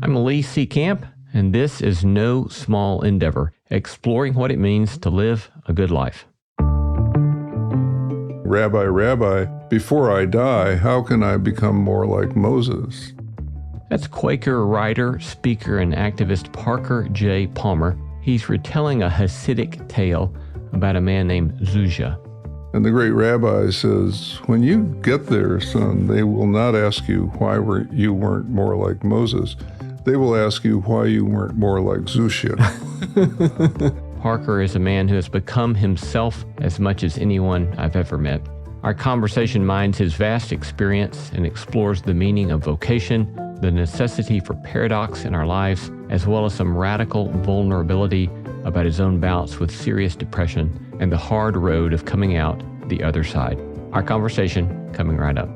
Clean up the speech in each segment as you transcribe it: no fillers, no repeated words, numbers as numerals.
I'm Lee C. Camp, and this is No Small Endeavor, exploring what it means to live a good life. Rabbi, before I die, how can I become more like Moses? That's Quaker writer, speaker, and activist Parker J. Palmer. He's retelling a Hasidic tale about a man named Zuzia. And the great rabbi says, when you get there, son, they will not ask you why you weren't more like Moses. They will ask you why you weren't more like Zuzia. Parker is a man who has become himself as much as anyone I've ever met. Our conversation mines his vast experience and explores the meaning of vocation, the necessity for paradox in our lives, as well as some radical vulnerability about his own bouts with serious depression and the hard road of coming out the other side. Our conversation coming right up.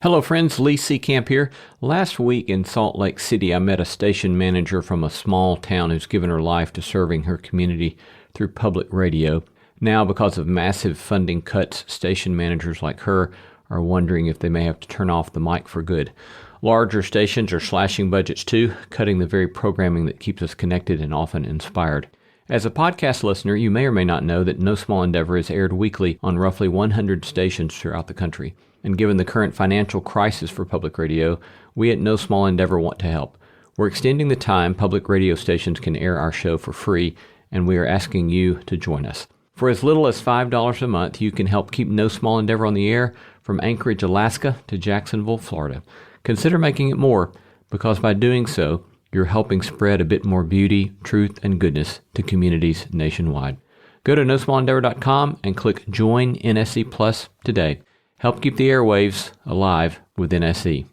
Hello friends, Lee C. Camp here. Last week in Salt Lake City, I met a station manager from a small town who's given her life to serving her community through public radio. Now, because of massive funding cuts, station managers like her are wondering if they may have to turn off the mic for good. Larger stations are slashing budgets too, cutting the very programming that keeps us connected and often inspired. As a podcast listener, you may or may not know that No Small Endeavor is aired weekly on roughly 100 stations throughout the country. And given the current financial crisis for public radio, we at No Small Endeavor want to help. We're extending the time public radio stations can air our show for free, and we are asking you to join us. For as little as $5 a month, you can help keep No Small Endeavor on the air from Anchorage, Alaska to Jacksonville, Florida. Consider making it more, because by doing so, you're helping spread a bit more beauty, truth, and goodness to communities nationwide. Go to nosmallendeavor.com and click Join NSE Plus today. Help keep the airwaves alive with NSE.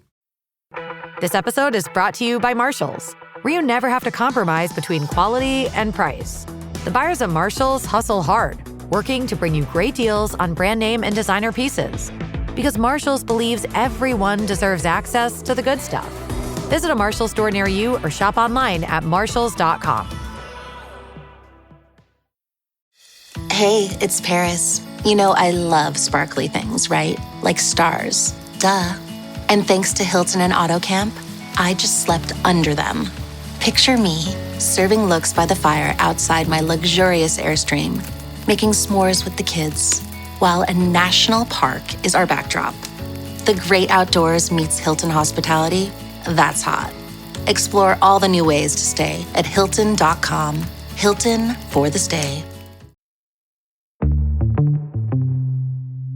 This episode is brought to you by Marshalls, where you never have to compromise between quality and price. The buyers at Marshalls hustle hard, working to bring you great deals on brand name and designer pieces. Because Marshalls believes everyone deserves access to the good stuff. Visit a Marshalls store near you or shop online at marshalls.com. Hey, it's Paris. You know I love sparkly things, right? Like stars. Duh. And thanks to Hilton and AutoCamp, I just slept under them. Picture me, serving looks by the fire outside my luxurious Airstream, making s'mores with the kids, while a national park is our backdrop. The great outdoors meets Hilton hospitality. That's hot. Explore all the new ways to stay at Hilton.com. Hilton for the stay.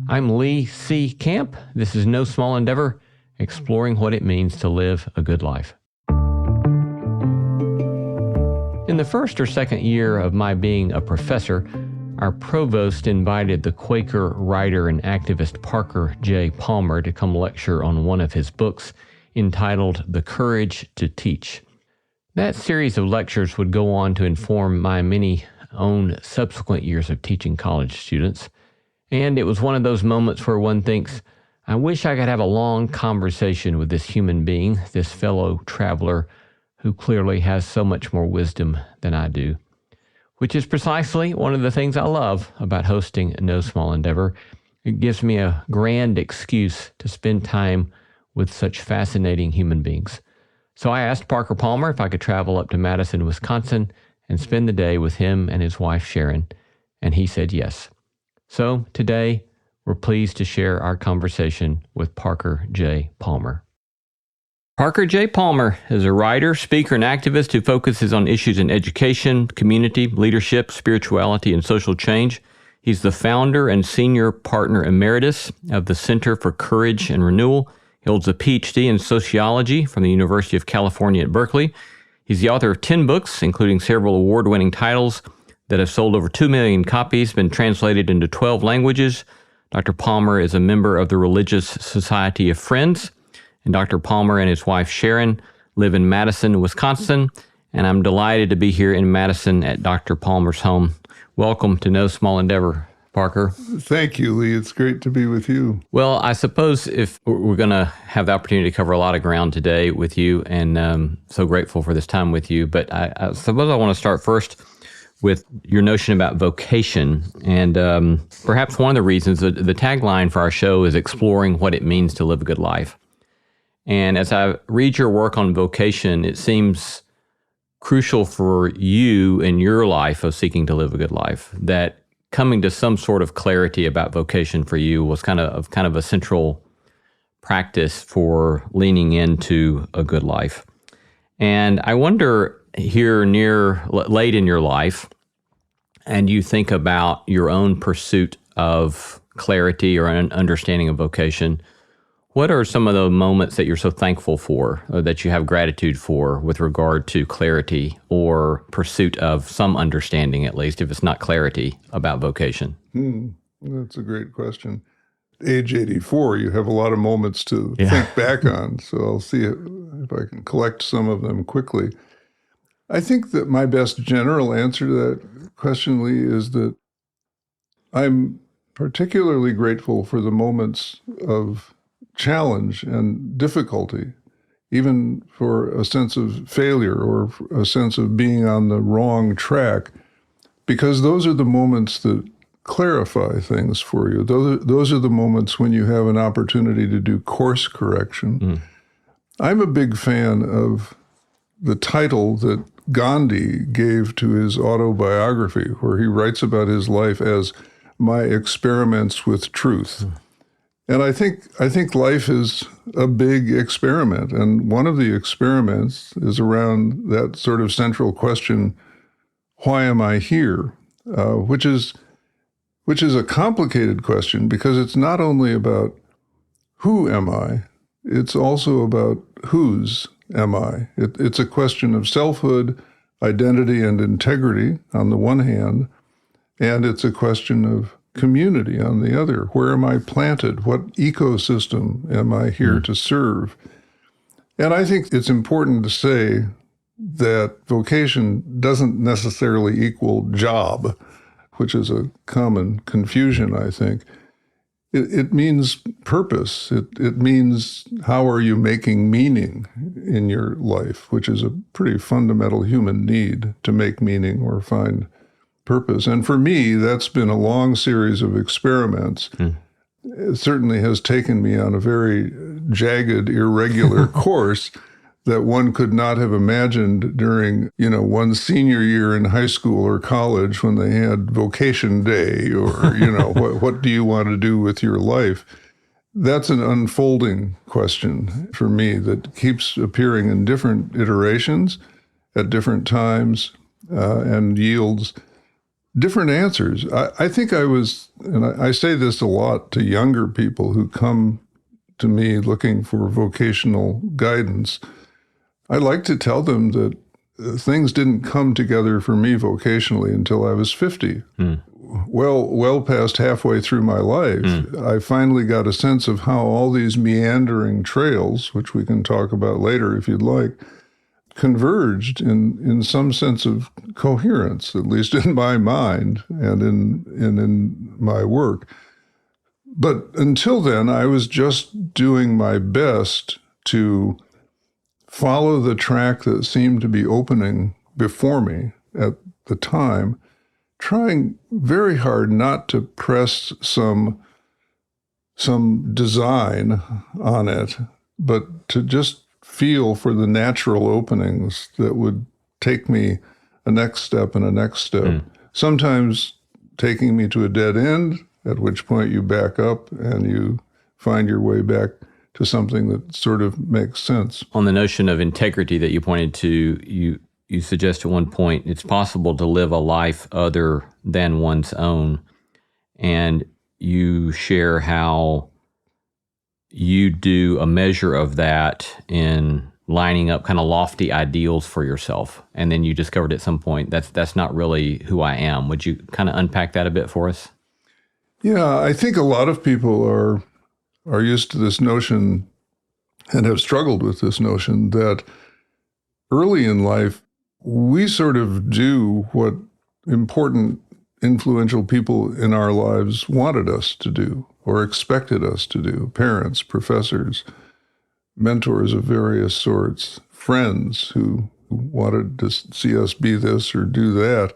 I'm Lee C. Camp. This is No Small Endeavor, exploring what it means to live a good life. In the first or second year of my being a professor, our provost invited the Quaker writer and activist Parker J. Palmer to come lecture on one of his books entitled The Courage to Teach. That series of lectures would go on to inform my many own subsequent years of teaching college students. And it was one of those moments where one thinks, I wish I could have a long conversation with this human being, this fellow traveler who clearly has so much more wisdom than I do. Which is precisely one of the things I love about hosting No Small Endeavor. It gives me a grand excuse to spend time with such fascinating human beings. So I asked Parker Palmer if I could travel up to Madison, Wisconsin, and spend the day with him and his wife Sharon, and he said yes. So today, we're pleased to share our conversation with Parker J. Palmer. Parker J. Palmer is a writer, speaker, and activist who focuses on issues in education, community, leadership, spirituality, and social change. He's the founder and senior partner emeritus of the Center for Courage and Renewal. He holds a PhD in sociology from the University of California at Berkeley. He's the author of 10 books, including several award-winning titles that have sold over 2 million copies, been translated into 12 languages. Dr. Palmer is a member of the Religious Society of Friends, and Dr. Palmer and his wife Sharon live in Madison, Wisconsin, and I'm delighted to be here in Madison at Dr. Palmer's home. Welcome to No Small Endeavor, Parker. Thank you, Lee. It's great to be with you. Well, I suppose if we're going to have the opportunity to cover a lot of ground today with you, and so grateful for this time with you, but I suppose I want to start first with your notion about vocation. And perhaps one of the reasons, the tagline for our show is exploring what it means to live a good life. And as I read your work on vocation, it seems crucial for you in your life of seeking to live a good life, that coming to some sort of clarity about vocation for you was kind of a central practice for leaning into a good life. And I wonder here late in your life, and you think about your own pursuit of clarity or an understanding of vocation, what are some of the moments that you're so thankful for, or that you have gratitude for with regard to clarity or pursuit of some understanding, at least if it's not clarity, about vocation? That's a great question. Age 84, you have a lot of moments to think back on, so I'll see if I can collect some of them quickly. I think that my best general answer to that question, Lee, is that I'm particularly grateful for the moments of challenge and difficulty, even for a sense of failure or a sense of being on the wrong track, because those are the moments that clarify things for you. Those are the moments when you have an opportunity to do course correction. I'm a big fan of the title that Gandhi gave to his autobiography, where he writes about his life as My Experiments with Truth. And I think life is a big experiment. And one of the experiments is around that sort of central question, why am I here? Which is a complicated question, because it's not only about who am I, it's also about whose am I. It's a question of selfhood, identity, and integrity on the one hand, and it's a question of community on the other. Where am I planted? What ecosystem am I here to serve? And I think it's important to say that vocation doesn't necessarily equal job, which is a common confusion, I think. It means purpose. It means how are you making meaning in your life, which is a pretty fundamental human need to make meaning or find purpose. And for me, that's been a long series of experiments. It certainly has taken me on a very jagged, irregular course that one could not have imagined during, one's senior year in high school or college when they had vocation day or, what do you want to do with your life? That's an unfolding question for me that keeps appearing in different iterations at different times and yields different answers. I think I was, and I say this a lot to younger people who come to me looking for vocational guidance, I like to tell them that things didn't come together for me vocationally until I was 50. Well past halfway through my life, I finally got a sense of how all these meandering trails, which we can talk about later if you'd like, converged in some sense of coherence, at least in my mind and in my work. But until then, I was just doing my best to follow the track that seemed to be opening before me at the time, trying very hard not to press some design on it, but to just feel for the natural openings that would take me a next step and a next step, sometimes taking me to a dead end, at which point you back up and you find your way back to something that sort of makes sense. On the notion of integrity that you pointed to, you suggest at one point it's possible to live a life other than one's own. And you share how you do a measure of that in lining up kind of lofty ideals for yourself. And then you discovered at some point that's not really who I am. Would you kind of unpack that a bit for us? Yeah, I think a lot of people are used to this notion and have struggled with this notion that early in life, we sort of do what important, influential people in our lives wanted us to do or expected us to do. Parents, professors, mentors of various sorts, friends who wanted to see us be this or do that.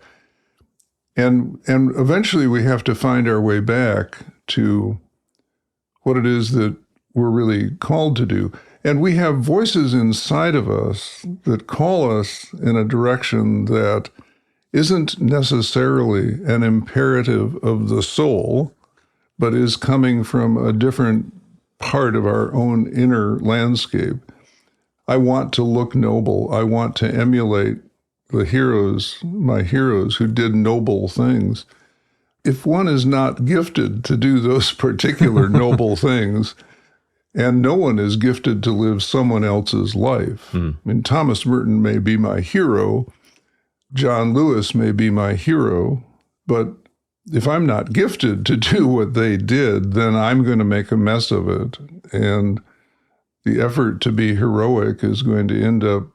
And eventually we have to find our way back to what it is that we're really called to do. And we have voices inside of us that call us in a direction that isn't necessarily an imperative of the soul, but is coming from a different part of our own inner landscape. I want to look noble. I want to emulate the heroes, my heroes who did noble things. If one is not gifted to do those particular noble things, and no one is gifted to live someone else's life. I mean, Thomas Merton may be my hero, John Lewis may be my hero, but if I'm not gifted to do what they did, then I'm going to make a mess of it. And the effort to be heroic is going to end up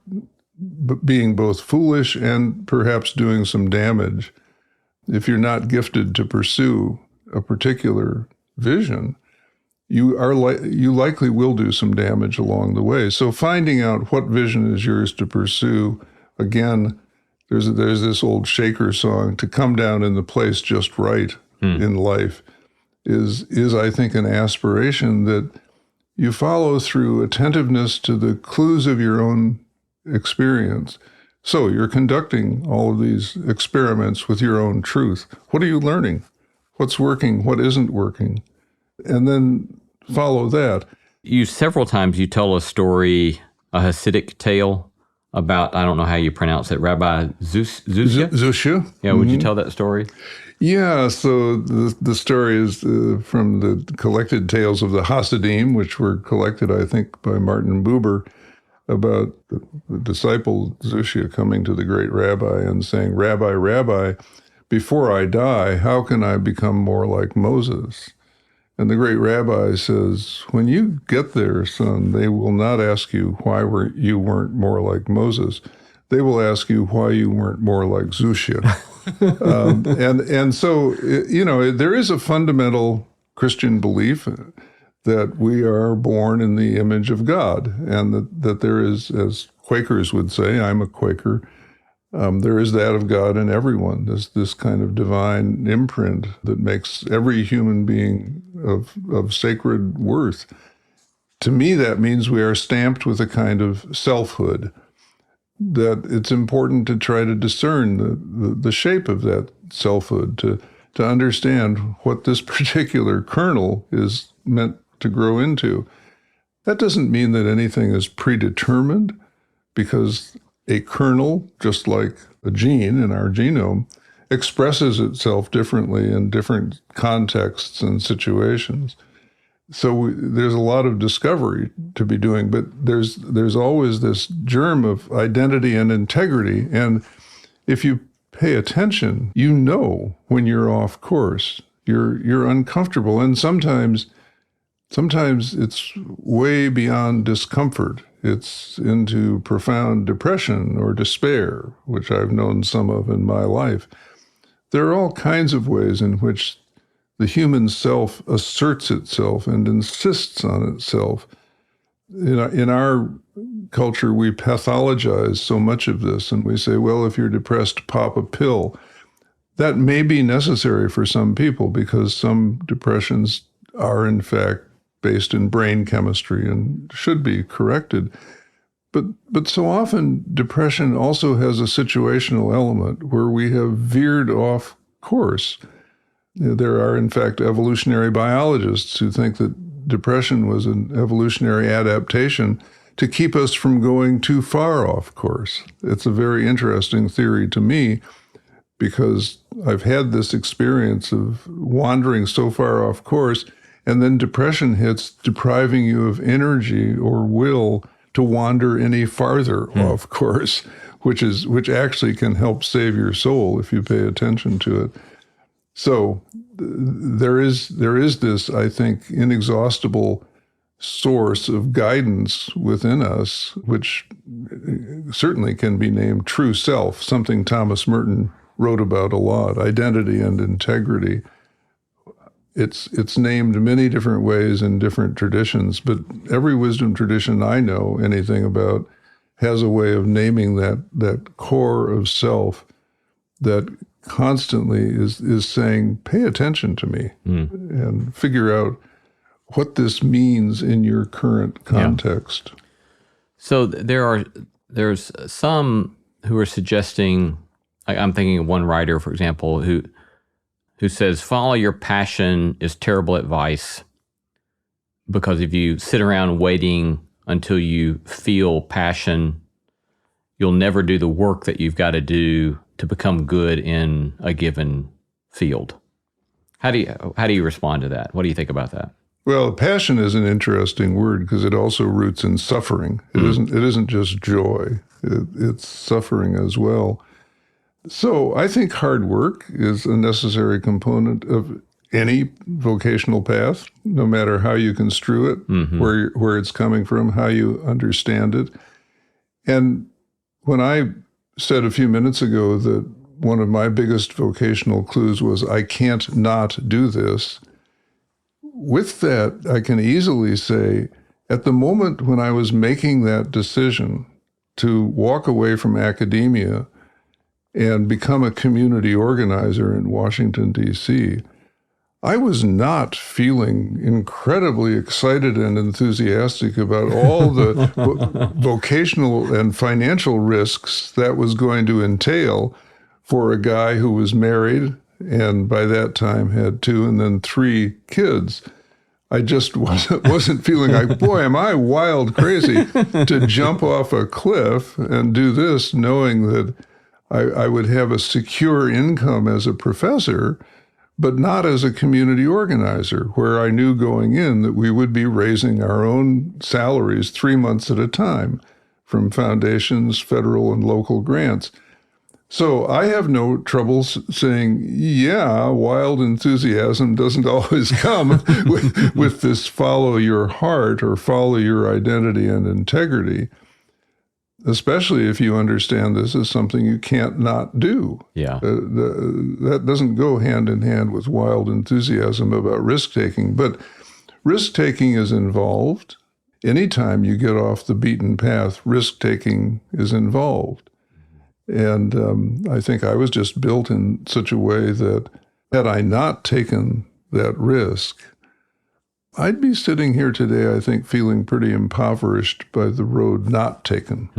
being both foolish and perhaps doing some damage. If you're not gifted to pursue a particular vision, you likely will do some damage along the way. So finding out what vision is yours to pursue, again, there's this old Shaker song, to come down in the place just right in life is I think an aspiration that you follow through attentiveness to the clues of your own experience. So you're conducting all of these experiments with your own truth. What are you learning? What's working? What isn't working? And then follow that. Several times you tell a story, a Hasidic tale about, I don't know how you pronounce it, Rabbi Zushya? Zushya. Yeah, would you tell that story? Yeah, so the story is from the collected tales of the Hasidim, which were collected, I think, by Martin Buber, about the disciple Zushya coming to the great rabbi and saying, "Rabbi, Rabbi, before I die, how can I become more like Moses?" And the great rabbi says, "When you get there, son, they will not ask you why you weren't more like Moses. They will ask you why you weren't more like Zushya." And so, there is a fundamental Christian belief that we are born in the image of God, and that there is, as Quakers would say, I'm a Quaker, there is that of God in everyone. There's this kind of divine imprint that makes every human being of sacred worth. To me, that means we are stamped with a kind of selfhood, that it's important to try to discern the shape of that selfhood, to understand what this particular kernel is meant to grow into. That doesn't mean that anything is predetermined, because a kernel, just like a gene in our genome, expresses itself differently in different contexts and situations. So there's a lot of discovery to be doing, but there's always this germ of identity and integrity. And if you pay attention, you know when you're off course. You're uncomfortable, and sometimes it's way beyond discomfort. It's into profound depression or despair, which I've known some of in my life. There are all kinds of ways in which the human self asserts itself and insists on itself. In our culture, we pathologize so much of this, and we say, well, if you're depressed, pop a pill. That may be necessary for some people, because some depressions are, in fact, based in brain chemistry and should be corrected. But so often, depression also has a situational element where we have veered off course. There are, in fact, evolutionary biologists who think that depression was an evolutionary adaptation to keep us from going too far off course. It's a very interesting theory to me, because I've had this experience of wandering so far off course, and then depression hits, depriving you of energy or will to wander any farther off course, which actually can help save your soul if you pay attention to it. So there is this, I think, inexhaustible source of guidance within us, which certainly can be named true self, something Thomas Merton wrote about a lot, identity and integrity. It's named many different ways in different traditions, but every wisdom tradition I know anything about has a way of naming that core of self that constantly is saying, pay attention to me and figure out what this means in your current context. Yeah. So there's some who are suggesting, I'm thinking of one writer, for example, who says, follow your passion is terrible advice, because if you sit around waiting until you feel passion, you'll never do the work that you've got to do to become good in a given field. How do you respond to that? What do you think about that? Well, passion is an interesting word because it also roots in suffering. It isn't just joy. It's suffering as well. So I think hard work is a necessary component of any vocational path, no matter how you construe it, where it's coming from, how you understand it. And when I said a few minutes ago that one of my biggest vocational clues was I can't not do this, with that, I can easily say, at the moment when I was making that decision to walk away from academia and become a community organizer in Washington, D.C., I was not feeling incredibly excited and enthusiastic about all the vocational and financial risks that was going to entail for a guy who was married and by that time had 2 and then 3 kids. I just wasn't feeling like, boy, am I wild crazy to jump off a cliff and do this, knowing that I would have a secure income as a professor, but not as a community organizer, where I knew going in that we would be raising our own salaries 3 months at a time from foundations, federal and local grants. So I have no trouble saying, yeah, wild enthusiasm doesn't always come with this follow your heart or follow your identity and integrity, especially if you understand this is something you can't not do. Yeah. That doesn't go hand in hand with wild enthusiasm about risk-taking, but risk-taking is involved. Anytime you get off the beaten path, risk-taking is involved. And I think I was just built in such a way that had I not taken that risk, I'd be sitting here today, I think, feeling pretty impoverished by the road not taken.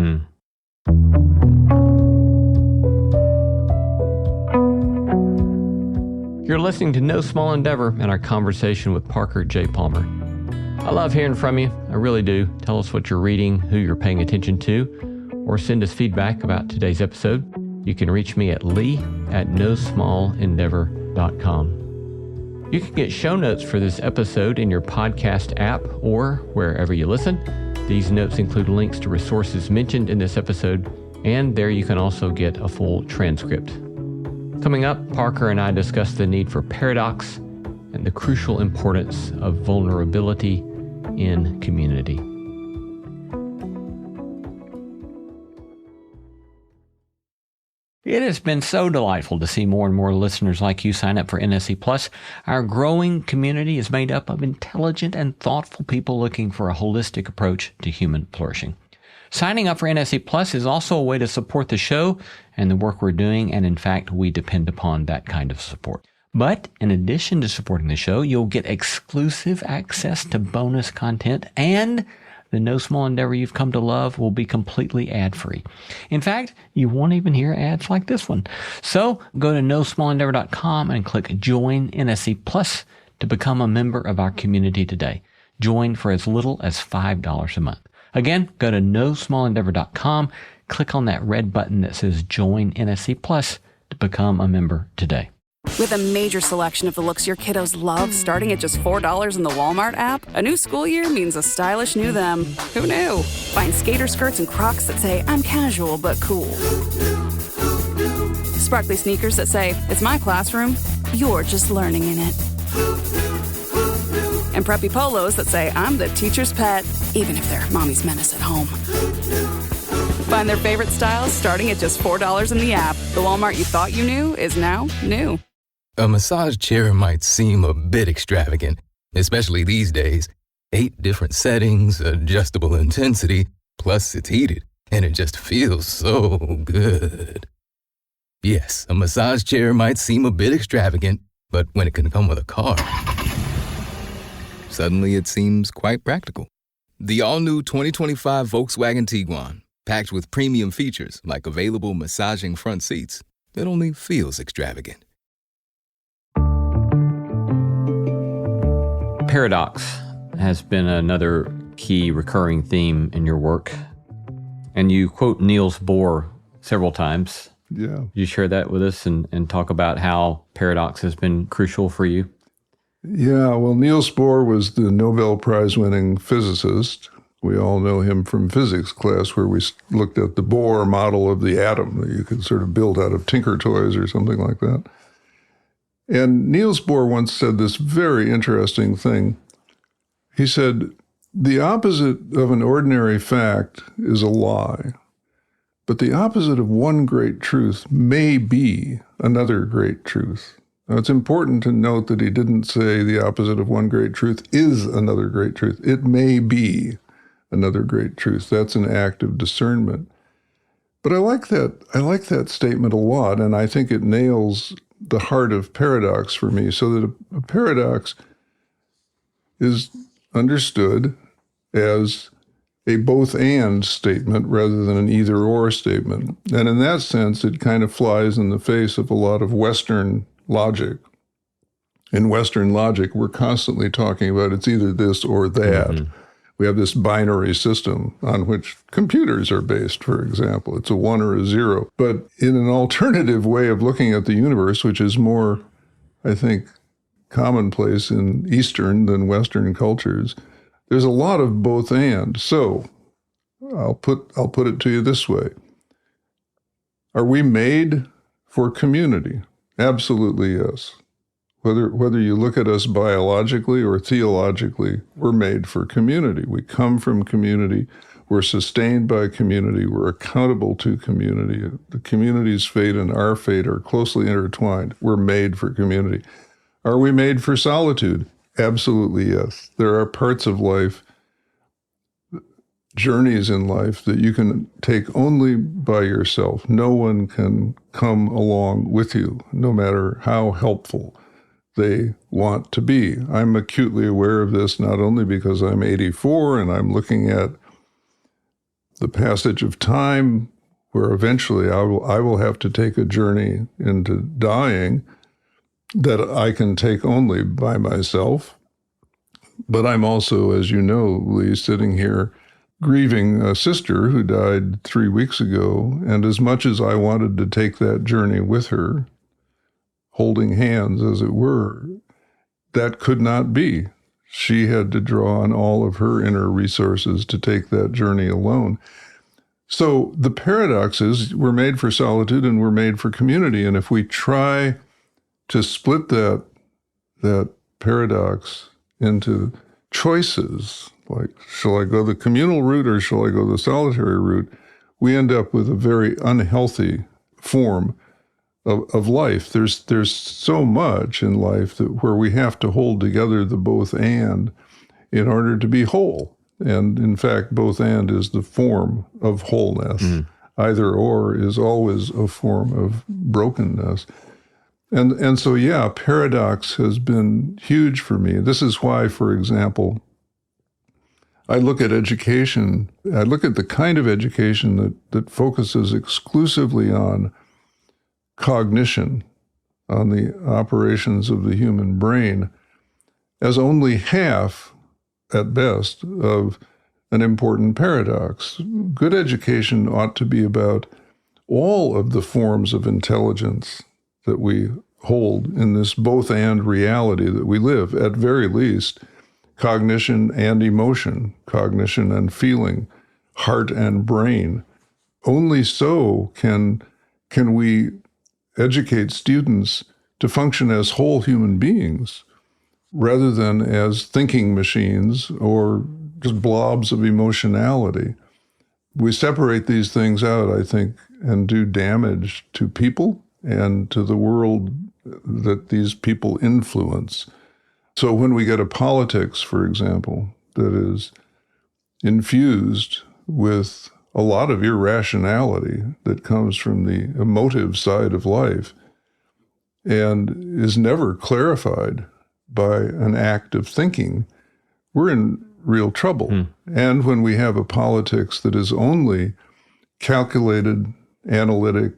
You're listening to No Small Endeavor and our conversation with Parker J. Palmer. I love hearing from you. I really do. Tell us what you're reading, who you're paying attention to, or send us feedback about today's episode. You can reach me at lee@nosmallendeavor.com. You can get show notes for this episode in your podcast app or wherever you listen. These notes include links to resources mentioned in this episode, and there you can also get a full transcript. Coming up, Parker and I discuss the need for paradox and the crucial importance of vulnerability in community. It has been so delightful to see more and more listeners like you sign up for NSE Plus. Our growing community is made up of intelligent and thoughtful people looking for a holistic approach to human flourishing. Signing up for NSE Plus is also a way to support the show and the work we're doing, and in fact, we depend upon that kind of support. But in addition to supporting the show, you'll get exclusive access to bonus content, and the No Small Endeavor you've come to love will be completely ad-free. In fact, you won't even hear ads like this one. So go to nosmallendeavor.com and click Join NSE Plus to become a member of our community today. Join for as little as $5 a month. Again, go to nosmallendeavor.com, click on that red button that says Join NSE Plus to become a member today. With a major selection of the looks your kiddos love starting at just $4 in the Walmart app, a new school year means a stylish new them. Who knew? Find skater skirts and Crocs that say, I'm casual but cool. Sparkly sneakers that say, it's my classroom, you're just learning in it. And preppy polos that say, I'm the teacher's pet, even if they're mommy's menace at home. Find their favorite styles starting at just $4 in the app. The Walmart you thought you knew is now new. A massage chair might seem a bit extravagant, especially these days. 8 different settings, adjustable intensity, plus it's heated, and it just feels so good. Yes, a massage chair might seem a bit extravagant, but when it can come with a car. Suddenly it seems quite practical. The all-new 2025 Volkswagen Tiguan, packed with premium features like available massaging front seats, it only feels extravagant. Paradox has been another key recurring theme in your work. And you quote Niels Bohr several times. Yeah. You share that with us and talk about how paradox has been crucial for you? Yeah, well, Niels Bohr was the Nobel Prize-winning physicist. We all know him from physics class, where we looked at the Bohr model of the atom that you could sort of build out of Tinker Toys or something like that. And Niels Bohr once said this very interesting thing. He said, the opposite of an ordinary fact is a lie, but the opposite of one great truth may be another great truth. Now, it's important to note that he didn't say the opposite of one great truth is another great truth. It may be another great truth. That's an act of discernment. But I like that statement a lot, and I think it nails the heart of paradox for me, so that a paradox is understood as a both-and statement rather than an either-or statement. And in that sense, it kind of flies in the face of a lot of Western logic. In Western logic, we're constantly talking about it's either this or that. Mm-hmm. We have this binary system on which computers are based, for example. It's a 1 or a 0. But in an alternative way of looking at the universe, which is more, I think, commonplace in Eastern than Western cultures, there's a lot of both and. So I'll put it to you this way. Are we made for community? Absolutely yes. Whether you look at us biologically or theologically, we're made for community. We come from community. We're sustained by community. We're accountable to community. The community's fate and our fate are closely intertwined. We're made for community. Are we made for solitude? Absolutely yes. There are parts of life, journeys in life, that you can take only by yourself. No one can come along with you, no matter how helpful they want to be. I'm acutely aware of this, not only because I'm 84 and I'm looking at the passage of time where eventually I will have to take a journey into dying that I can take only by myself. But I'm also, as you know, Lee, sitting here grieving a sister who died 3 weeks ago. And as much as I wanted to take that journey with her, holding hands, as it were, that could not be. She had to draw on all of her inner resources to take that journey alone. So the paradox is we're made for solitude and we're made for community. And if we try to split that paradox into choices, like, shall I go the communal route or shall I go the solitary route, we end up with a very unhealthy form of life. There's so much in life where we have to hold together the both and in order to be whole. And in fact, both and is the form of wholeness. Mm. Either or is always a form of brokenness. And so, yeah, paradox has been huge for me. This is why, for example, I look at education, I look at the kind of education that focuses exclusively on cognition, on the operations of the human brain, as only half, at best, of an important paradox. Good education ought to be about all of the forms of intelligence that we hold in this both-and reality that we live. At very least, cognition and emotion, cognition and feeling, heart and brain. Only so can we educate students to function as whole human beings rather than as thinking machines or just blobs of emotionality. We separate these things out, I think, and do damage to people and to the world that these people influence. So when we get a politics, for example, that is infused with a lot of irrationality that comes from the emotive side of life and is never clarified by an act of thinking, we're in real trouble. And when we have a politics that is only calculated, analytic,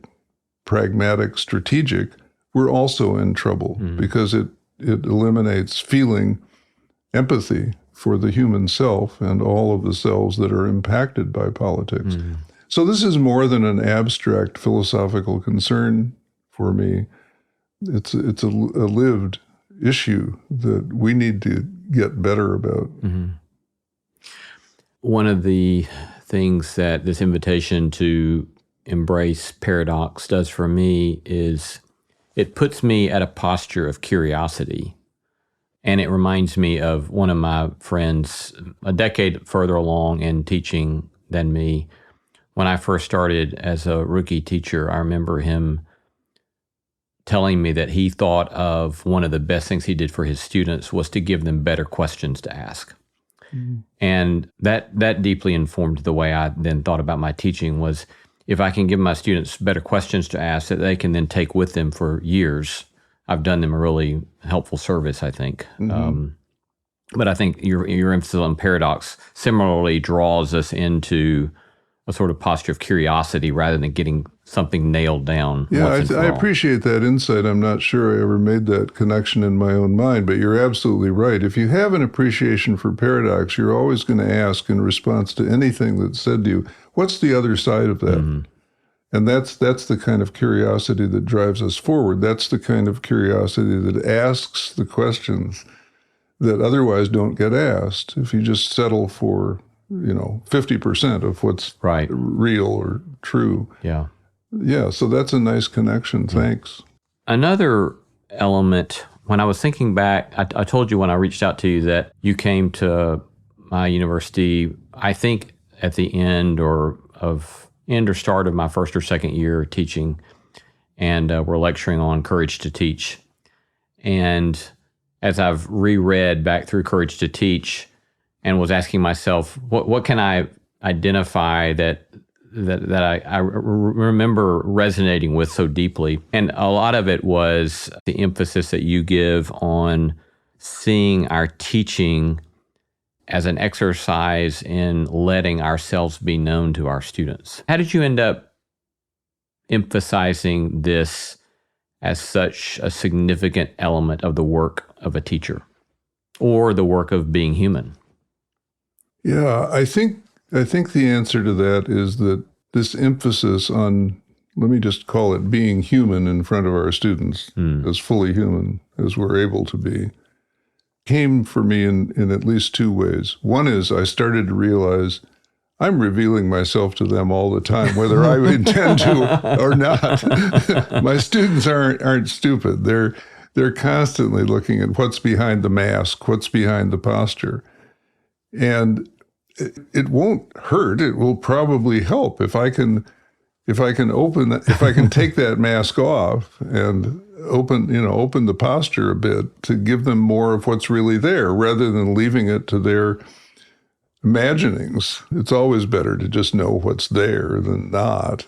pragmatic, strategic, we're also in trouble because it eliminates feeling, empathy for the human self and all of the selves that are impacted by politics. So this is more than an abstract philosophical concern for me. It's a lived issue that we need to get better about. One of the things that this invitation to embrace paradox does for me is it puts me at a posture of curiosity. And it reminds me of one of my friends a decade further along in teaching than me. When I first started as a rookie teacher, I remember him telling me that he thought of one of the best things he did for his students was to give them better questions to ask. And that deeply informed the way I then thought about my teaching was if I can give my students better questions to ask that they can then take with them for years, I've done them a really helpful service, I think. But I think your emphasis on paradox similarly draws us into a sort of posture of curiosity rather than getting something nailed down. Yeah, I appreciate that insight. I'm not sure I ever made that connection in my own mind, but you're absolutely right. If you have an appreciation for paradox, you're always going to ask in response to anything that's said to you, what's the other side of that? And that's the kind of curiosity that drives us forward. That's the kind of curiosity that asks the questions that otherwise don't get asked if you just settle for 50% of what's real or true. Yeah, so that's a nice connection. Thanks. Another element, when I was thinking back, I told you when I reached out to you that you came to my university, I think at the end or start of my first or second year teaching, and we're lecturing on Courage to Teach. And as I've reread back through Courage to Teach and was asking myself, what can I identify that I remember resonating with so deeply? And a lot of it was the emphasis that you give on seeing our teaching as an exercise in letting ourselves be known to our students. How did you end up emphasizing this as such a significant element of the work of a teacher or the work of being human? Yeah, I think the answer to that is that this emphasis on, let me just call it being human in front of our students, as fully human as we're able to be, came for me in at least two ways. One is I started to realize I'm revealing myself to them all the time, whether I intend to or not. My students aren't stupid. They're constantly looking at what's behind the mask, what's behind the posture. And it won't hurt. It will probably help if I can take that mask off and open the posture a bit to give them more of what's really there rather than leaving it to their imaginings. It's always better to just know what's there than not.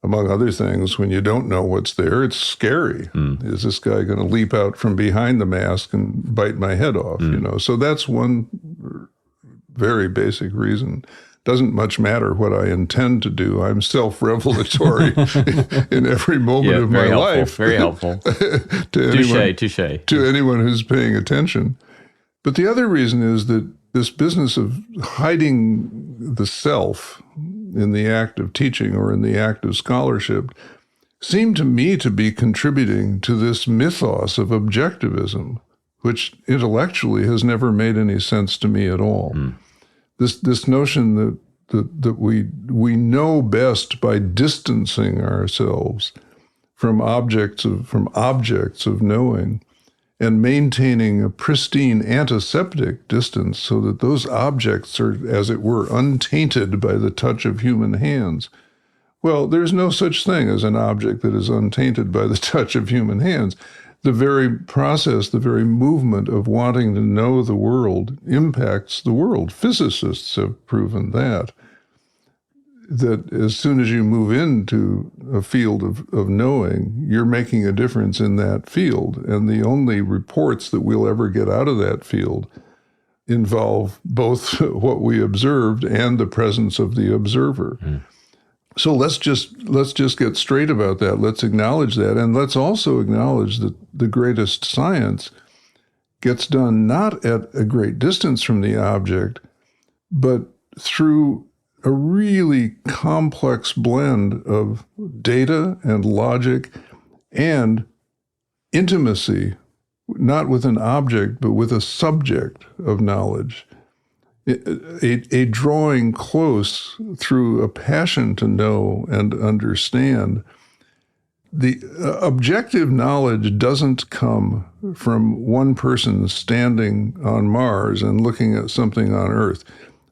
Among other things, when you don't know what's there, it's scary. Is this guy going to leap out from behind the mask and bite my head off? So that's one very basic reason. Doesn't much matter what I intend to do. I'm self-revelatory in every moment of my life. Very helpful. Touche. To anyone who's paying attention. But the other reason is that this business of hiding the self in the act of teaching or in the act of scholarship seemed to me to be contributing to this mythos of objectivism, which intellectually has never made any sense to me at all. This notion that we know best by distancing ourselves from objects of knowing and maintaining a pristine antiseptic distance so that those objects are, as it were, untainted by the touch of human hands. Well, there's no such thing as an object that is untainted by the touch of human hands. The very process, the very movement of wanting to know the world impacts the world. Physicists have proven that as soon as you move into a field of knowing, you're making a difference in that field. And the only reports that we'll ever get out of that field involve both what we observed and the presence of the observer. So let's just get straight about that. Let's acknowledge that. And let's also acknowledge that the greatest science gets done not at a great distance from the object, but through a really complex blend of data and logic and intimacy, not with an object, but with a subject of knowledge. A drawing close through a passion to know and understand. The objective knowledge doesn't come from one person standing on Mars and looking at something on Earth.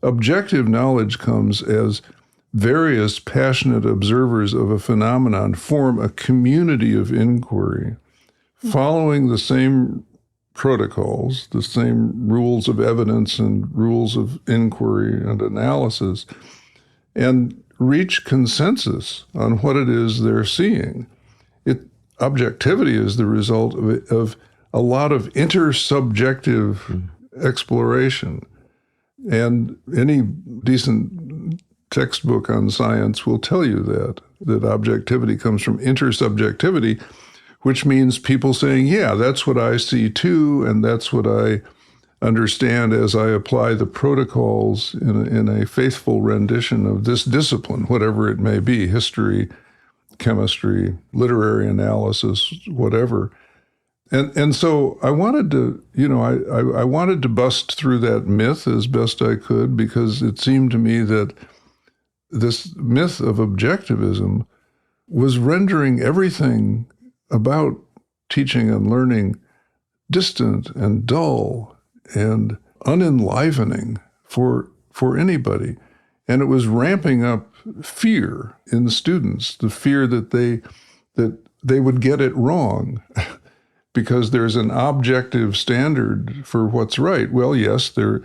Objective knowledge comes as various passionate observers of a phenomenon form a community of inquiry, following the same protocols, the same rules of evidence and rules of inquiry and analysis, and reach consensus on what it is they're seeing. Objectivity is the result of a lot of intersubjective exploration. And any decent textbook on science will tell you that objectivity comes from intersubjectivity, which means people saying, yeah, that's what I see too, and that's what I understand as I apply the protocols in a faithful rendition of this discipline, whatever it may be, history, chemistry, literary analysis, whatever. And so I wanted to, I wanted to bust through that myth as best I could, because it seemed to me that this myth of objectivism was rendering everything about teaching and learning distant and dull and unenlivening for anybody. And it was ramping up fear in the students, the fear that they would get it wrong because there's an objective standard for what's right. Well, yes, there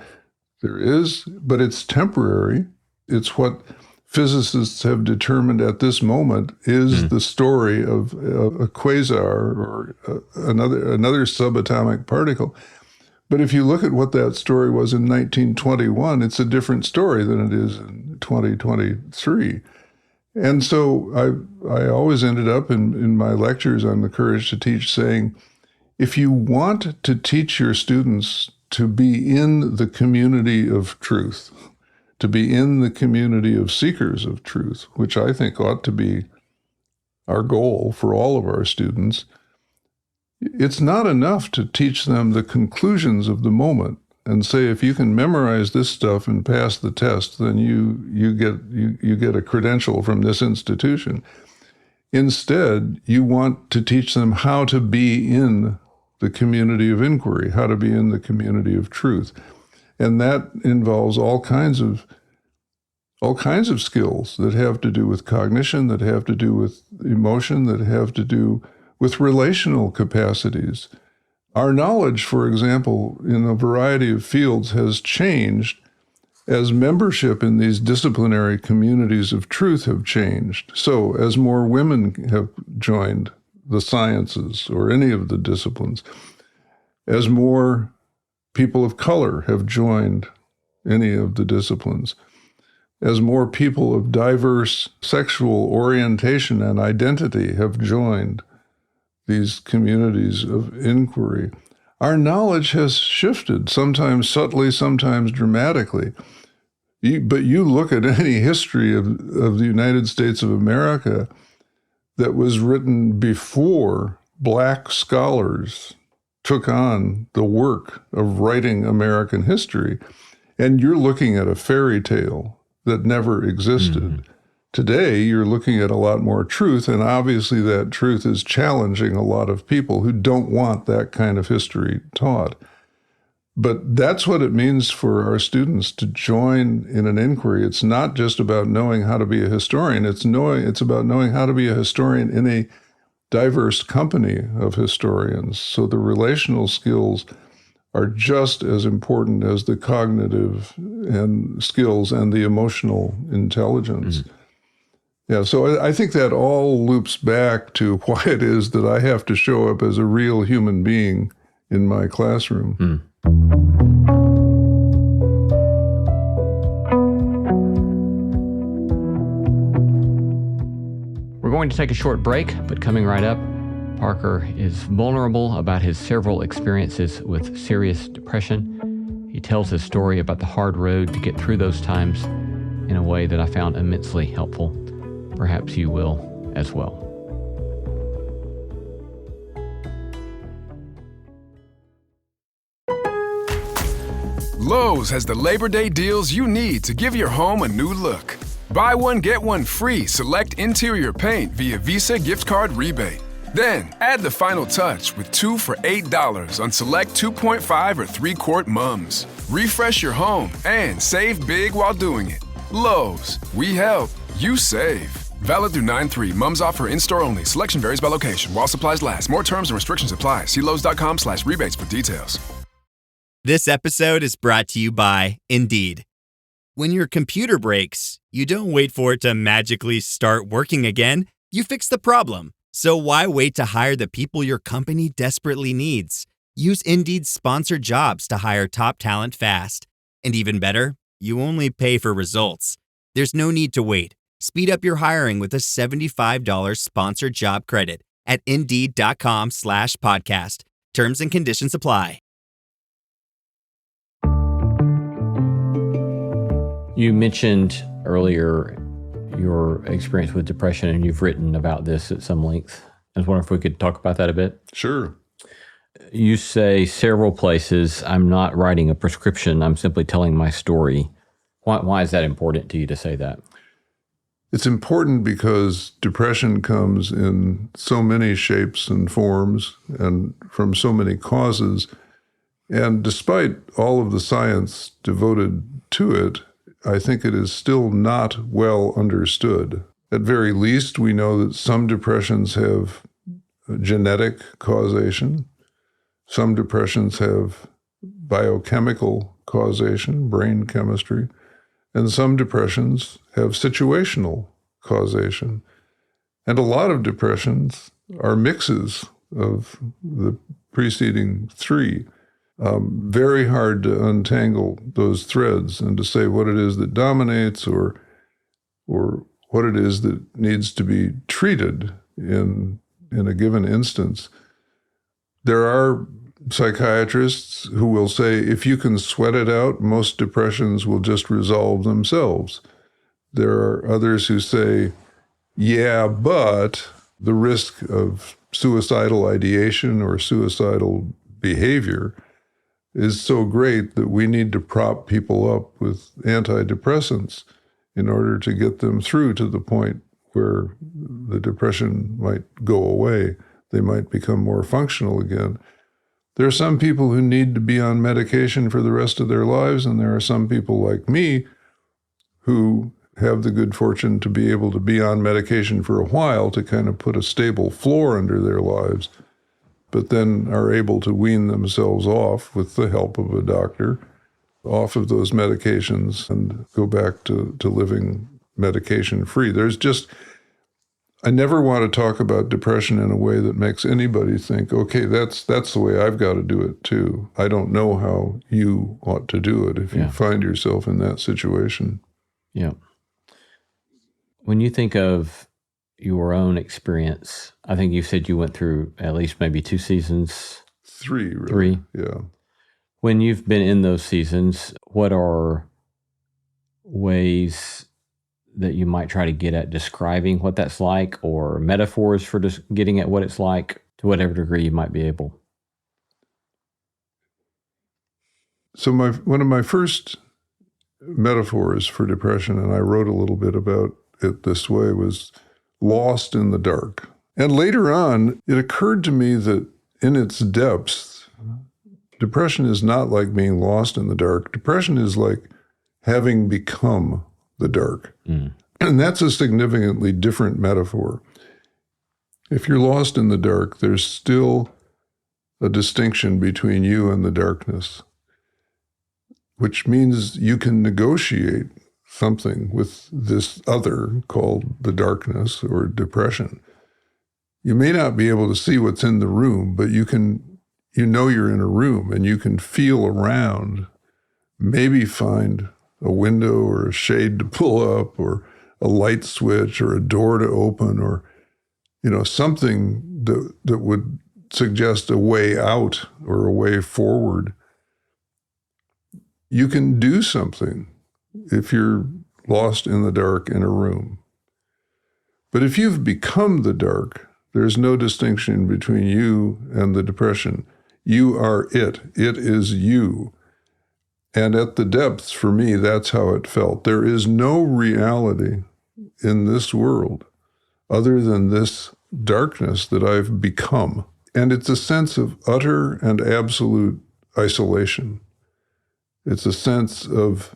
is, but it's temporary. It's what physicists have determined at this moment is the story of a quasar or another subatomic particle. But if you look at what that story was in 1921, it's a different story than it is in 2023. And so I always ended up in my lectures on the Courage to Teach saying, if you want to teach your students to be in the community of truth, to be in the community of seekers of truth, which I think ought to be our goal for all of our students, it's not enough to teach them the conclusions of the moment and say, if you can memorize this stuff and pass the test, then you get a credential from this institution. Instead, you want to teach them how to be in the community of inquiry, how to be in the community of truth. And that involves all kinds of skills that have to do with cognition, that have to do with emotion, that have to do with relational capacities. Our knowledge, for example, in a variety of fields has changed as membership in these disciplinary communities of truth have changed. So as more women have joined the sciences or any of the disciplines, as more people of color have joined any of the disciplines, as more people of diverse sexual orientation and identity have joined these communities of inquiry, our knowledge has shifted, sometimes subtly, sometimes dramatically. But you look at any history of the United States of America that was written before Black scholars took on the work of writing American history, and you're looking at a fairy tale that never existed. Today, you're looking at a lot more truth, and obviously that truth is challenging a lot of people who don't want that kind of history taught. But that's what it means for our students to join in an inquiry. It's not just about knowing how to be a historian. It's about knowing how to be a historian in a diverse company of historians. So the relational skills are just as important as the cognitive and skills and the emotional intelligence. Yeah, so I think that all loops back to why it is that I have to show up as a real human being in my classroom. going to take a short break, but coming right up, Parker is vulnerable about his several experiences with serious depression. He tells his story about the hard road to get through those times in a way that I found immensely helpful. Perhaps you will as well. Lowe's has the Labor Day deals you need to give your home a new look. Buy one, get one free select interior paint via Visa gift card rebate. Then, add the final touch with 2 for $8 on select 2.5 or 3-quart mums. Refresh your home and save big while doing it. Lowe's, we help, you save. Valid through 9/3. Mums offer in-store only. Selection varies by location. While supplies last. More terms and restrictions apply. See Lowes.com/rebates for details. This episode is brought to you by Indeed. When your computer breaks, you don't wait for it to magically start working again. You fix the problem. So why wait to hire the people your company desperately needs? Use Indeed's sponsored jobs to hire top talent fast. And even better, you only pay for results. There's no need to wait. Speed up your hiring with a $75 sponsored job credit at Indeed.com/podcast. Terms and conditions apply. You mentioned earlier your experience with depression, and you've written about this at some length. I was wondering if we could talk about that a bit. Sure. You say several places, I'm not writing a prescription, I'm simply telling my story. Why is that important to you to say that? It's important because depression comes in so many shapes and forms and from so many causes. And despite all of the science devoted to it, I think it is still not well understood. At very least, we know that some depressions have genetic causation. Some depressions have biochemical causation, brain chemistry. And some depressions have situational causation. And a lot of depressions are mixes of the preceding three. Very hard to untangle those threads and to say what it is that dominates or what it is that needs to be treated in a given instance. There are psychiatrists who will say, if you can sweat it out, most depressions will just resolve themselves. There are others who say, yeah, but the risk of suicidal ideation or suicidal behavior is so great that we need to prop people up with antidepressants in order to get them through to the point where the depression might go away. They might become more functional again. There are some people who need to be on medication for the rest of their lives, and there are some people like me who have the good fortune to be able to be on medication for a while to kind of put a stable floor under their lives, but then are able to wean themselves off with the help of a doctor, off of those medications and go back to living medication-free. I never want to talk about depression in a way that makes anybody think, okay, that's the way I've got to do it too. I don't know how you ought to do it if you find yourself in that situation. Yeah. When you think of your own experience, I think you said you went through at least maybe 2 seasons. 3, really. 3? Yeah. When you've been in those seasons, what are ways that you might try to get at describing what that's like, or metaphors for just getting at what it's like to whatever degree you might be able? So one of my first metaphors for depression, and I wrote a little bit about it this way, was lost in the dark. And later on, it occurred to me that in its depths, depression is not like being lost in the dark. Depression is like having become the dark. Mm. And that's a significantly different metaphor. If you're lost in the dark, there's still a distinction between you and the darkness, which means you can negotiate something with this other called the darkness or depression. You may not be able to see what's in the room, but you know you're in a room and you can feel around, maybe find a window or a shade to pull up or a light switch or a door to open or something that would suggest a way out or a way forward. You can do something if you're lost in the dark in a room. But if you've become the dark, there's no distinction between you and the depression. You are it. It is you. And at the depths, for me, that's how it felt. There is no reality in this world other than this darkness that I've become. And it's a sense of utter and absolute isolation. It's a sense of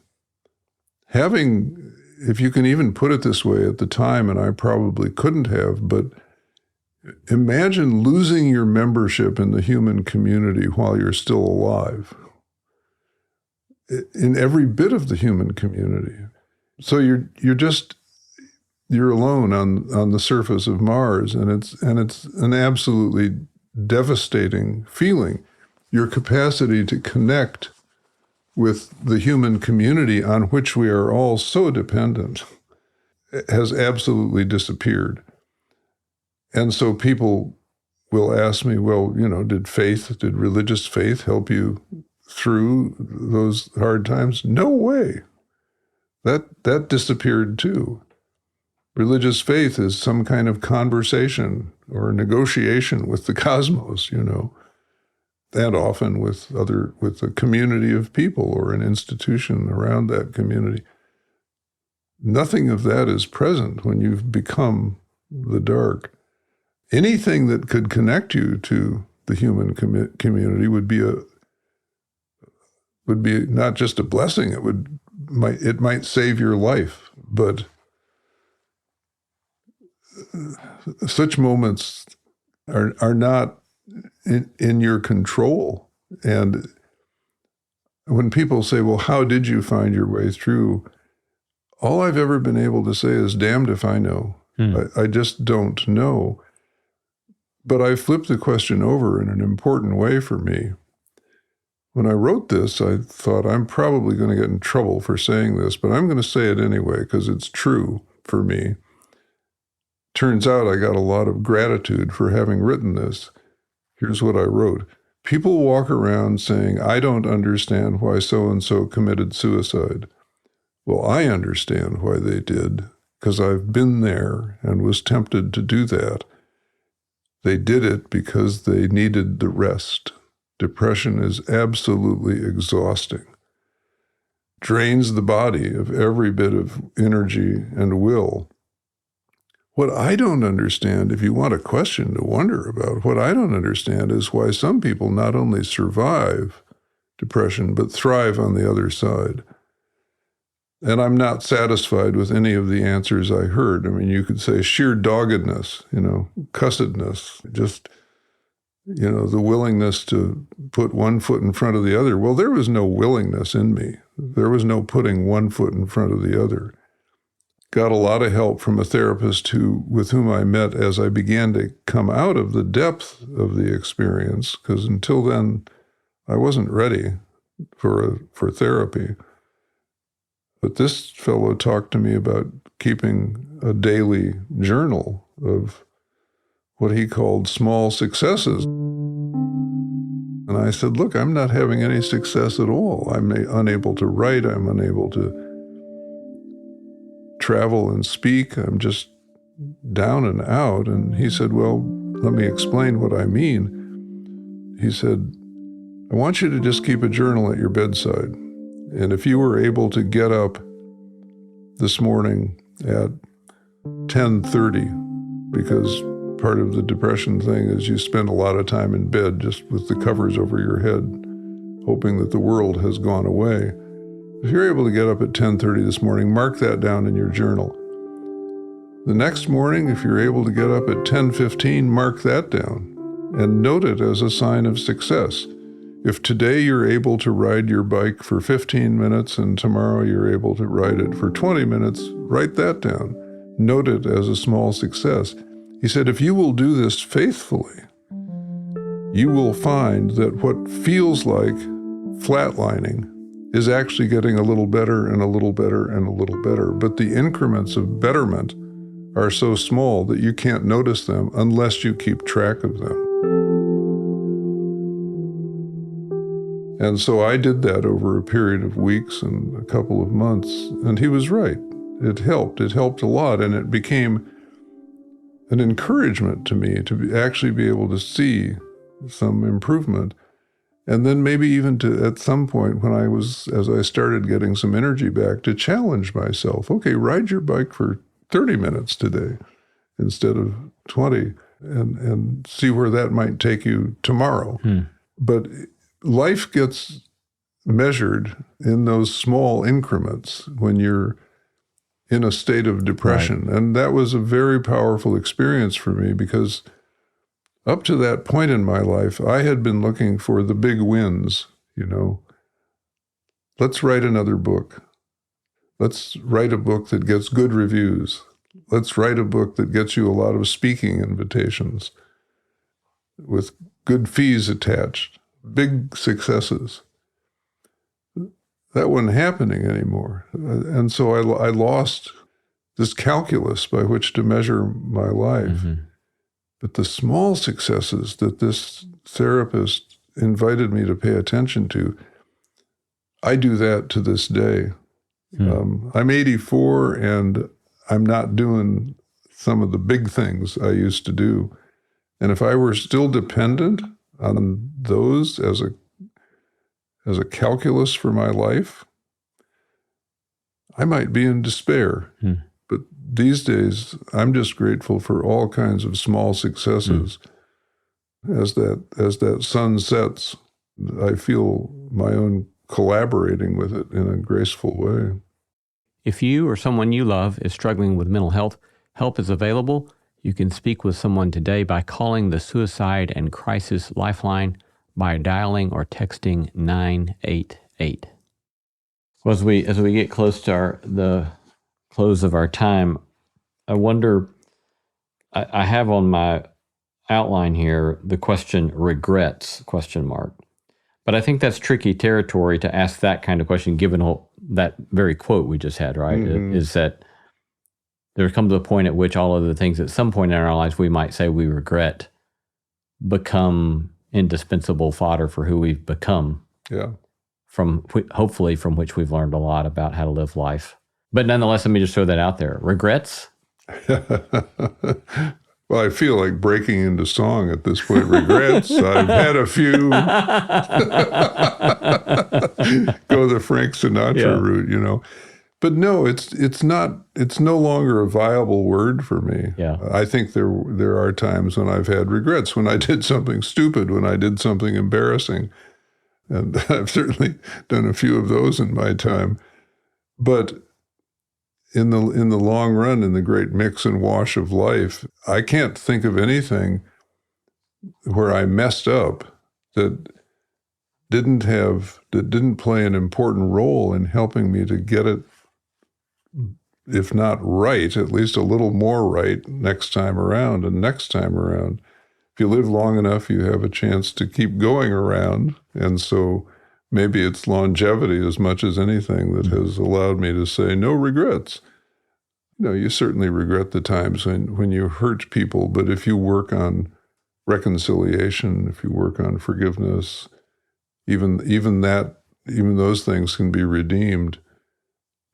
having, if you can even put it this way at the time, and I probably couldn't have, but imagine losing your membership in the human community while you're still alive. In every bit of the human community. So you're alone on the surface of Mars, and it's an absolutely devastating feeling. Your capacity to connect with the human community on which we are all so dependent has absolutely disappeared. And so people will ask me, well, did religious faith help you through those hard times? No way. That disappeared too. Religious faith is some kind of conversation or negotiation with the cosmos, and often with a community of people or an institution around that community. Nothing of that is present when you've become the dark. Anything that could connect you to the human community would be not just a blessing. It might save your life, but such moments are not in your control. And when people say, well, how did you find your way through? All I've ever been able to say is, damned if I know. I just don't know. But I flipped the question over in an important way for me. When I wrote this, I thought, I'm probably going to get in trouble for saying this, but I'm going to say it anyway because it's true for me. Turns out I got a lot of gratitude for having written this. Here's what I wrote. People walk around saying, I don't understand why so-and-so committed suicide. Well, I understand why they did, because I've been there and was tempted to do that. They did it because they needed the rest. Depression is absolutely exhausting. Drains the body of every bit of energy and will. What I don't understand, if you want a question to wonder about, what I don't understand is why some people not only survive depression, but thrive on the other side. And I'm not satisfied with any of the answers I heard. I mean, you could say sheer doggedness, cussedness, just, the willingness to put one foot in front of the other. Well, there was no willingness in me. There was no putting one foot in front of the other. Got a lot of help from a therapist with whom I met as I began to come out of the depth of the experience, because until then, I wasn't ready for therapy. But this fellow talked to me about keeping a daily journal of what he called small successes. And I said, look, I'm not having any success at all. I'm unable to write. I'm unable to travel and speak. I'm just down and out. And he said, well, let me explain what I mean. He said, I want you to just keep a journal at your bedside. And if you were able to get up this morning at 10:30, because part of the depression thing is you spend a lot of time in bed just with the covers over your head, hoping that the world has gone away. If you're able to get up at 10:30 this morning, mark that down in your journal. The next morning, if you're able to get up at 10:15, mark that down and note it as a sign of success. If today you're able to ride your bike for 15 minutes and tomorrow you're able to ride it for 20 minutes, write that down. Note it as a small success. He said, if you will do this faithfully, you will find that what feels like flatlining is actually getting a little better and a little better and a little better. But the increments of betterment are so small that you can't notice them unless you keep track of them. And so I did that over a period of weeks and a couple of months, and he was right. It helped. It helped a lot, and it became an encouragement to me to actually be able to see some improvement. And then maybe even to, at some point when as I started getting some energy back, to challenge myself. Okay, ride your bike for 30 minutes today instead of 20 and see where that might take you tomorrow. But life gets measured in those small increments when you're in a state of depression. Right. And that was a very powerful experience for me because up to that point in my life, I had been looking for the big wins, Let's write another book. Let's write a book that gets good reviews. Let's write a book that gets you a lot of speaking invitations with good fees attached, big successes. That wasn't happening anymore. And so I lost this calculus by which to measure my life. Mm-hmm. But the small successes that this therapist invited me to pay attention to, I do that to this day. I'm 84 and I'm not doing some of the big things I used to do. And if I were still dependent on those as a calculus for my life, I might be in despair. But these days, I'm just grateful for all kinds of small successes. As that sun sets, I feel my own collaborating with it in a graceful way. If you or someone you love is struggling with mental health, help is available. You can speak with someone today by calling the Suicide and Crisis Lifeline, by dialing or texting 988. Well, as we get close to the close of our time, I wonder, I have on my outline here the question regrets, ? But I think that's tricky territory to ask that kind of question, given that very quote we just had, right? Mm-hmm. Is that there comes a point at which all of the things at some point in our lives we might say we regret become indispensable fodder for who we've become. Yeah. Hopefully from which we've learned a lot about how to live life. But nonetheless, let me just throw that out there. Regrets? Well, I feel like breaking into song at this point. Regrets. I've had a few. Go the Frank Sinatra route, But no, it's no longer a viable word for me. Yeah. I think there are times when I've had regrets, when I did something stupid, when I did something embarrassing. And I've certainly done a few of those in my time. But in the long run, in the great mix and wash of life, I can't think of anything where I messed up that didn't play an important role in helping me to get it, if not right, at least a little more right next time around and next time around. If you live long enough, you have a chance to keep going around. And so maybe it's longevity as much as anything that has allowed me to say no regrets. You certainly regret the times when you hurt people, but if you work on reconciliation, if you work on forgiveness, even those things can be redeemed.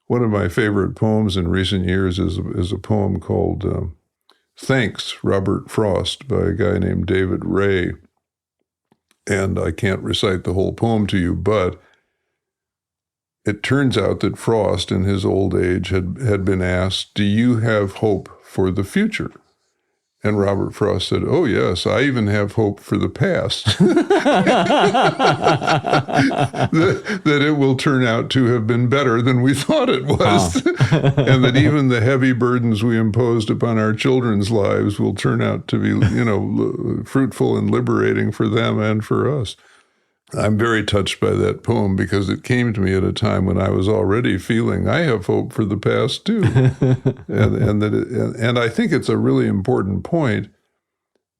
One of my favorite poems in recent years is a poem called Thanks, Robert Frost, by a guy named David Ray. And I can't recite the whole poem to you, but it turns out that Frost, in his old age, had been asked, "Do you have hope for the future?" And Robert Frost said, "Oh, yes, I even have hope for the past." that it will turn out to have been better than we thought it was. And that even the heavy burdens we imposed upon our children's lives will turn out to be, fruitful and liberating for them and for us. I'm very touched by that poem because it came to me at a time when I was already feeling I have hope for the past too. and I think it's a really important point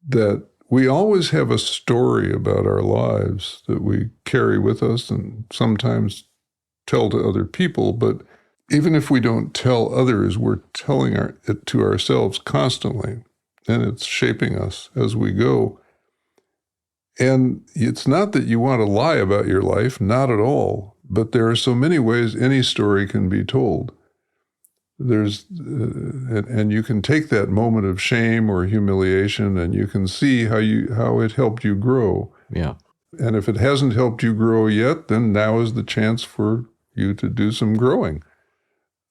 that we always have a story about our lives that we carry with us and sometimes tell to other people, but even if we don't tell others, we're telling it to ourselves constantly, and it's shaping us as we go. And it's not that you want to lie about your life, not at all, but there are so many ways any story can be told. And you can take that moment of shame or humiliation, and you can see how it helped you grow. Yeah. And if it hasn't helped you grow yet, then now is the chance for you to do some growing.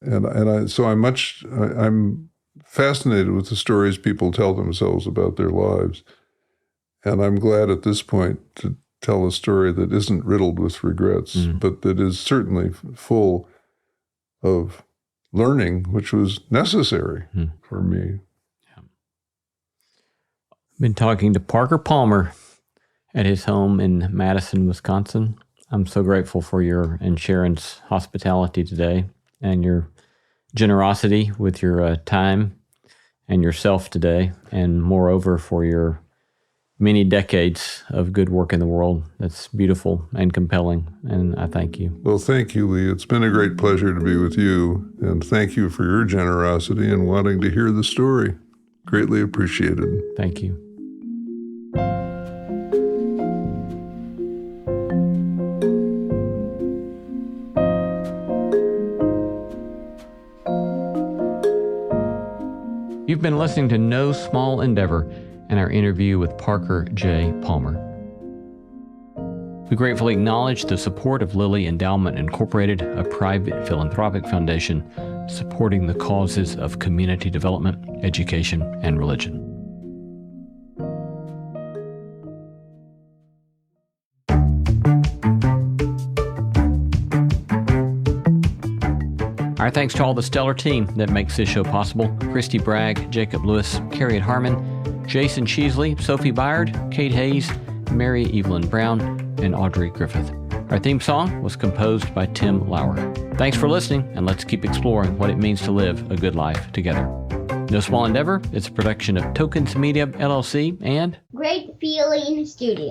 So I'm fascinated with the stories people tell themselves about their lives. And I'm glad at this point to tell a story that isn't riddled with regrets, but that is certainly full of learning, which was necessary for me. Yeah. Been talking to Parker Palmer at his home in Madison, Wisconsin. I'm so grateful for your and Sharon's hospitality today and your generosity with your time and yourself today, and moreover for your many decades of good work in the world. That's beautiful and compelling, and I thank you. Well, thank you, Lee. It's been a great pleasure to be with you, and thank you for your generosity and wanting to hear the story. Greatly appreciated. Thank you. You've been listening to No Small Endeavor and our interview with Parker J. Palmer. We gratefully acknowledge the support of Lilly Endowment Incorporated, a private philanthropic foundation supporting the causes of community development, education, and religion. Our thanks to all the stellar team that makes this show possible: Christy Bragg, Jacob Lewis, Carriot Harmon, Jason Cheesley, Sophie Byard, Kate Hayes, Mary Evelyn Brown, and Audrey Griffith. Our theme song was composed by Tim Lauer. Thanks for listening, and let's keep exploring what it means to live a good life together. No Small Endeavor is a production of Tokens Media, LLC, and Great Feeling Studios.